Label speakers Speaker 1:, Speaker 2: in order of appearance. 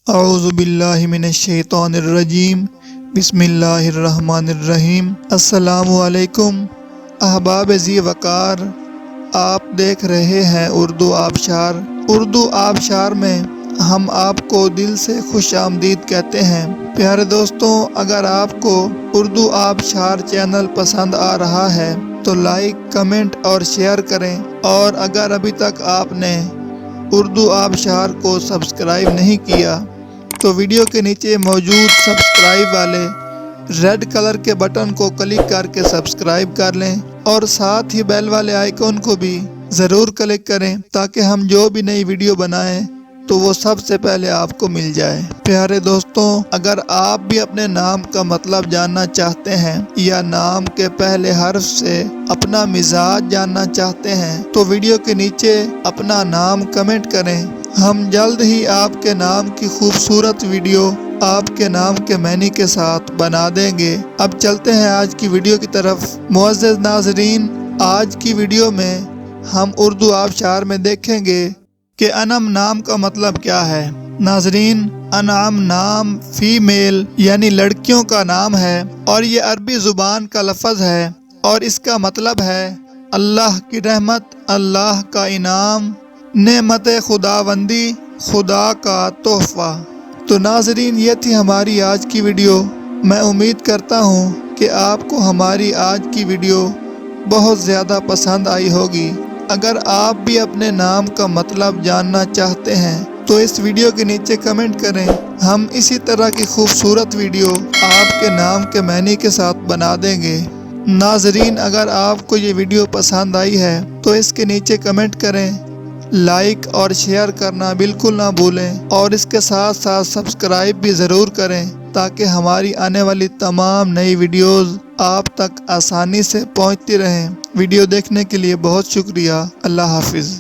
Speaker 1: اعوذ باللہ من الشیطان الرجیم بسم اللہ الرحمن الرحیم۔ السلام علیکم احباب ذی وقار، آپ دیکھ رہے ہیں اردو آبشار۔ اردو آبشار میں ہم آپ کو دل سے خوش آمدید کہتے ہیں۔ پیارے دوستوں، اگر آپ کو اردو آبشار چینل پسند آ رہا ہے تو لائک، کمنٹ اور شیئر کریں، اور اگر ابھی تک آپ نے اردو آبشار کو سبسکرائب نہیں کیا تو ویڈیو کے نیچے موجود سبسکرائب والے ریڈ کلر کے بٹن کو کلک کر کے سبسکرائب کر لیں، اور ساتھ ہی بیل والے آئیکن کو بھی ضرور کلک کریں تاکہ ہم جو بھی نئی ویڈیو بنائیں تو وہ سب سے پہلے آپ کو مل جائے۔ پیارے دوستوں، اگر آپ بھی اپنے نام کا مطلب جاننا چاہتے ہیں یا نام کے پہلے حرف سے اپنا مزاج جاننا چاہتے ہیں تو ویڈیو کے نیچے اپنا نام کمنٹ کریں۔ ہم جلد ہی آپ کے نام کی خوبصورت ویڈیو آپ کے نام کے معنی کے ساتھ بنا دیں گے۔ اب چلتے ہیں آج کی ویڈیو کی طرف۔ معزز ناظرین، آج کی ویڈیو میں ہم اردو آبشار میں دیکھیں گے کہ انعم نام کا مطلب کیا ہے۔ ناظرین، انعم نام فیمیل یعنی لڑکیوں کا نام ہے، اور یہ عربی زبان کا لفظ ہے، اور اس کا مطلب ہے اللہ کی رحمت، اللہ کا انعام، نعمت خداوندی، خدا کا تحفہ۔ تو ناظرین، یہ تھی ہماری آج کی ویڈیو۔ میں امید کرتا ہوں کہ آپ کو ہماری آج کی ویڈیو بہت زیادہ پسند آئی ہوگی۔ اگر آپ بھی اپنے نام کا مطلب جاننا چاہتے ہیں تو اس ویڈیو کے نیچے کمنٹ کریں۔ ہم اسی طرح کی خوبصورت ویڈیو آپ کے نام کے معنی کے ساتھ بنا دیں گے۔ ناظرین، اگر آپ کو یہ ویڈیو پسند آئی ہے تو اس کے نیچے کمنٹ کریں، لائک اور شیئر کرنا بالکل نہ بھولیں، اور اس کے ساتھ ساتھ سبسکرائب بھی ضرور کریں تاکہ ہماری آنے والی تمام نئی ویڈیوز آپ تک آسانی سے پہنچتی رہیں۔ ویڈیو دیکھنے کے لیے بہت شکریہ۔ اللہ حافظ۔